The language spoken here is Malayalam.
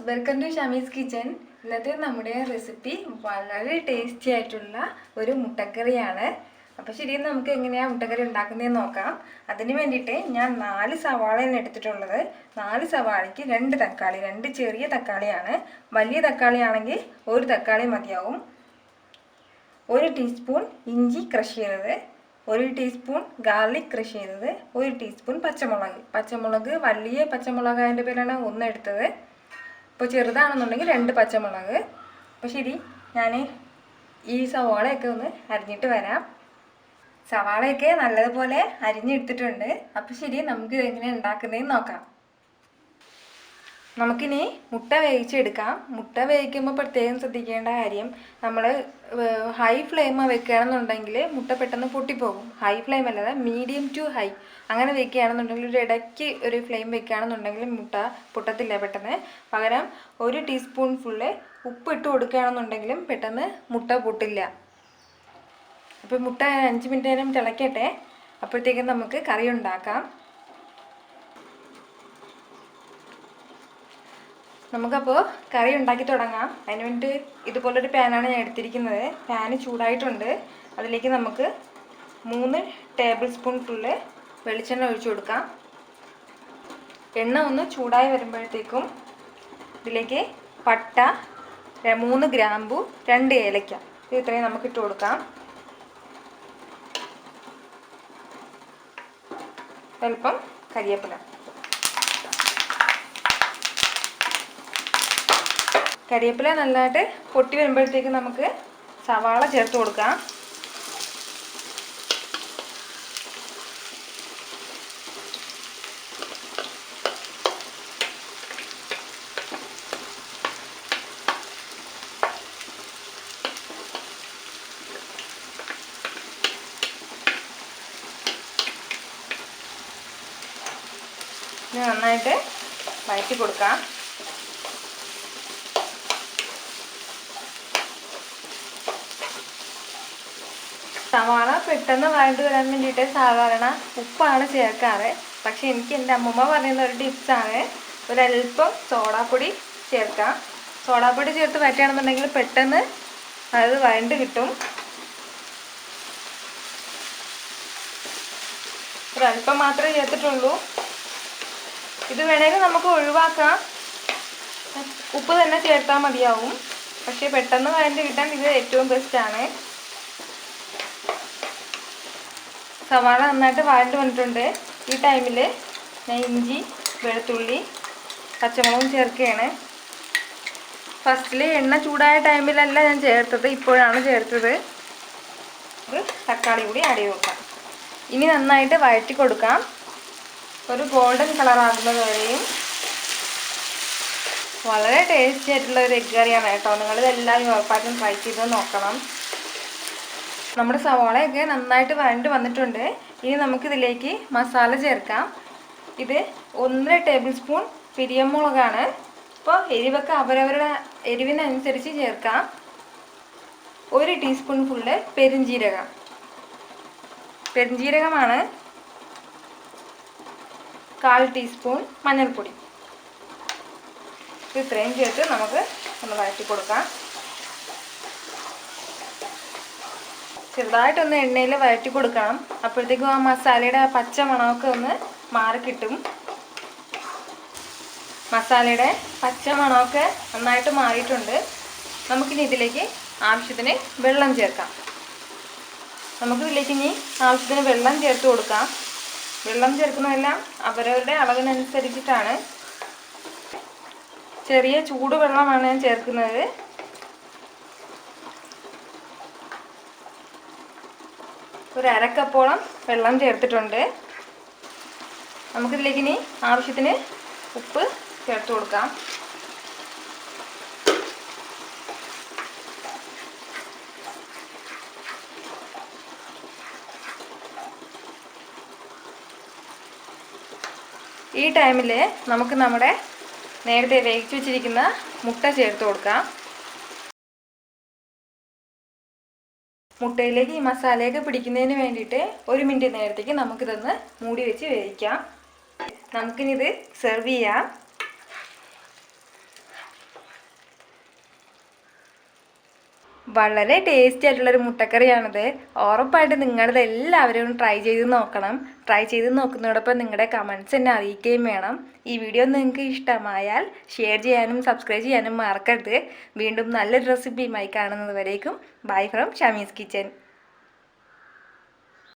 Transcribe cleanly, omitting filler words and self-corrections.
Welcome to Shamees kitchen. ഇന്നത്തെ നമ്മുടെ റെസിപ്പി വളരെ ടേസ്റ്റി ആയിട്ടുള്ള ഒരു മുട്ടക്കറിയാണ്. അപ്പോൾ ശരി, നമുക്ക് എങ്ങനെയാണ് മുട്ടക്കറി ഉണ്ടാക്കുന്നതെന്ന് നോക്കാം. അതിന് വേണ്ടിയിട്ട് ഞാൻ 4 സവാളയാണ് എടുത്തിട്ടുള്ളത്. 4 സവാളയ്ക്ക് 2 തക്കാളി, 2 ചെറിയ തക്കാളിയാണ്. വലിയ തക്കാളി ആണെങ്കിൽ 1 തക്കാളി മതിയാവും. 1 ടീസ്പൂൺ ഇഞ്ചി ക്രഷ് ചെയ്തത്, 1 ടീസ്പൂൺ ഗാർലിക് ക്രഷ് ചെയ്തത്, 1 ടീസ്പൂൺ പച്ചമുളക് വലിയ പച്ചമുളകിൻ്റെ പേരാണ് 1 എടുത്തത്. ഇപ്പോൾ ചെറുതാണെന്നുണ്ടെങ്കിൽ 2 പച്ചമുളക്. അപ്പോൾ ശരി, ഞാൻ ഈ സവാളയൊക്കെ ഒന്ന് അരിഞ്ഞിട്ട് വരാം. സവാളയൊക്കെ നല്ലതുപോലെ അരിഞ്ഞെടുത്തിട്ടുണ്ട്. അപ്പോൾ ശരി, നമുക്ക് ഇതെങ്ങനെ ഉണ്ടാക്കുന്നതെന്ന് നോക്കാം. നമുക്കിനി മുട്ട വേവിച്ചെടുക്കാം. മുട്ട വേവിക്കുമ്പോൾ പ്രത്യേകം ശ്രദ്ധിക്കേണ്ട കാര്യം, നമ്മൾ ഹൈ ഫ്ലെയിം വെക്കുകയാണെന്നുണ്ടെങ്കിൽ മുട്ട പെട്ടെന്ന് പൊട്ടിപ്പോകും. ഹൈ ഫ്ലെയിം അല്ലാതെ മീഡിയം ടു ഹൈ അങ്ങനെ വെക്കുകയാണെന്നുണ്ടെങ്കിൽ, ഒരു ഇടയ്ക്ക് ഒരു ഫ്ലെയിം വെക്കുകയാണെന്നുണ്ടെങ്കിൽ മുട്ട പൊട്ടത്തില്ല പെട്ടെന്ന്. പകരം 1 ടീസ്പൂൺ ഫുള്ള് ഉപ്പ് ഇട്ട് കൊടുക്കുകയാണെന്നുണ്ടെങ്കിലും പെട്ടെന്ന് മുട്ട പൊട്ടില്ല. അപ്പോൾ മുട്ട 5 മിനിറ്റ് നേരം തിളയ്ക്കട്ടെ. അപ്പോഴത്തേക്കും നമുക്ക് കറി ഉണ്ടാക്കാം. നമുക്കപ്പോൾ കറി ഉണ്ടാക്കി തുടങ്ങാം. അതിന് വേണ്ടി ഇതുപോലൊരു പാനാണ് ഞാൻ എടുത്തിരിക്കുന്നത്. പാന് ചൂടായിട്ടുണ്ട്. അതിലേക്ക് നമുക്ക് 3 ടേബിൾ സ്പൂൺ ഫുള്ള് വെളിച്ചെണ്ണ ഒഴിച്ചു കൊടുക്കാം. എണ്ണ ഒന്ന് ചൂടായി വരുമ്പോഴത്തേക്കും ഇതിലേക്ക് പട്ട, 3 ഗ്രാമ്പു, 2 ഏലക്ക, ഇത് ഇത്രയും നമുക്ക് ഇട്ട് കൊടുക്കാം. അല്പം കരിവേപ്പില. കരിവേപ്പില നല്ലതായിട്ട് പൊട്ടി വരുമ്പോഴത്തേക്ക് നമുക്ക് സവാള ചേർത്ത് കൊടുക്കാം. ഇത് നന്നായിട്ട് വഴറ്റി കൊടുക്കാം. സവാള പെട്ടെന്ന് വഴണ്ട് വരാൻ വേണ്ടിയിട്ട് സാധാരണ ഉപ്പാണ് ചേർക്കാറ്. പക്ഷെ എനിക്ക് എൻ്റെ അമ്മമ്മ പറയുന്ന ഒരു ടിപ്സാണ്, ഒരല്പം സോഡാപ്പൊടി ചേർക്കാം. സോഡാപ്പൊടി ചേർത്ത് വഴറ്റുകയാണെന്നുണ്ടെങ്കിൽ പെട്ടെന്ന് അത് വഴണ്ട് കിട്ടും. ഒരല്പം മാത്രമേ ചേർത്തിട്ടുള്ളൂ. ഇത് വേണമെങ്കിൽ നമുക്ക് ഒഴിവാക്കാം, ഉപ്പ് തന്നെ ചേർത്താൽ മതിയാവും. പക്ഷേ പെട്ടെന്ന് വഴണ്ട് കിട്ടാൻ ഇത് ഏറ്റവും ബെസ്റ്റാണ്. സവാള നന്നായിട്ട് വഴണ്ട് വന്നിട്ടുണ്ട്. ഈ ടൈമിൽ ഞാൻ ഇഞ്ചി, വെളുത്തുള്ളി, പച്ചമുളകും ചേർക്കുകയാണ്. ഫസ്റ്റിൽ എണ്ണ ചൂടായ ടൈമിലല്ല ഞാൻ ചേർത്തത്, ഇപ്പോഴാണ് ചേർത്തത്. തക്കാളി കൂടി ആഡ് ചെയ്ത് കൊടുക്കാം. ഇനി നന്നായിട്ട് വഴറ്റി കൊടുക്കാം, ഒരു ഗോൾഡൻ കളറാകുന്നത് വരെയും. വളരെ ടേസ്റ്റി ആയിട്ടുള്ള ഒരു എഗ് കറിയാണ് കേട്ടോ. നിങ്ങളിതെല്ലാവരും ഉറപ്പായിട്ടും ട്രൈ ചെയ്ത് നോക്കണം. നമ്മുടെ സവാളയൊക്കെ നന്നായിട്ട് വഴണ്ട് വന്നിട്ടുണ്ട്. ഇനി നമുക്കിതിലേക്ക് മസാല ചേർക്കാം. ഇത് 1 ടേബിൾ സ്പൂൺ പിരിയമുളകാണ്. ഇപ്പോൾ എരിവൊക്കെ അവരവരുടെ എരിവിനനുസരിച്ച് ചേർക്കാം. 1 ടീസ്പൂൺ ഫുള്ള് പെരുംജീരകമാണ്. 1/4 ടീസ്പൂൺ മഞ്ഞൾപ്പൊടി. ഇത്രയും ചേർത്ത് നമുക്ക് ഒന്ന് വഴറ്റി കൊടുക്കാം. ചെറുതായിട്ടൊന്ന് എണ്ണയിൽ വഴറ്റി കൊടുക്കണം. അപ്പോഴത്തേക്കും ആ മസാലയുടെ പച്ച മണമൊക്കെ ഒന്ന് മാറിക്കിട്ടും. മസാലയുടെ പച്ച മണമൊക്കെ നന്നായിട്ട് മാറിയിട്ടുണ്ട്. നമുക്കിനി ഇതിലേക്ക് ആവശ്യത്തിന് വെള്ളം ചേർക്കാം. നമുക്കിതിലേക്ക് ഇനി ആവശ്യത്തിന് വെള്ളം ചേർത്ത് കൊടുക്കാം. വെള്ളം ചേർക്കുന്നതെല്ലാം അവരവരുടെ അളവിനനുസരിച്ചിട്ടാണ്. ചെറിയ ചൂടുവെള്ളമാണ് ഞാൻ ചേർക്കുന്നത്. ഒരു 1/2 കപ്പോളം വെള്ളം ചേർത്തിട്ടുണ്ട്. നമുക്കിതിലേക്ക് ഇനി ആവശ്യത്തിന് ഉപ്പ് ചേർത്ത് കൊടുക്കാം. ഈ ടൈമിൽ നമുക്ക് നമ്മുടെ നേരത്തെ വേവിച്ച് വെച്ചിരിക്കുന്ന മുട്ട ചേർത്ത് കൊടുക്കാം. മുട്ടയിലേക്ക് ഈ മസാലയൊക്കെ പിടിക്കുന്നതിന് വേണ്ടിയിട്ട് 1 മിനിറ്റ് നേരത്തേക്ക് നമുക്കിതൊന്ന് മൂടി വെച്ച് വേവിക്കാം. നമുക്കിനി ഇത് സെർവ് ചെയ്യാം. വളരെ ടേസ്റ്റി ആയിട്ടുള്ളൊരു മുട്ടക്കറിയാണിത്. ഉറപ്പായിട്ട് നിങ്ങളിത് എല്ലാവരും ട്രൈ ചെയ്ത് നോക്കണം. ട്രൈ ചെയ്ത് നോക്കുന്നതോടൊപ്പം നിങ്ങളുടെ കമൻറ്റ്സ് എന്നെ അറിയിക്കുകയും വേണം. ഈ വീഡിയോ നിങ്ങൾക്ക് ഇഷ്ടമായാൽ ഷെയർ ചെയ്യാനും സബ്സ്ക്രൈബ് ചെയ്യാനും മറക്കരുത്. വീണ്ടും നല്ലൊരു റെസിപ്പിയുമായി കാണുന്നത് വരേക്കും ബൈ ഫ്രം ഷമീസ് കിച്ചൻ.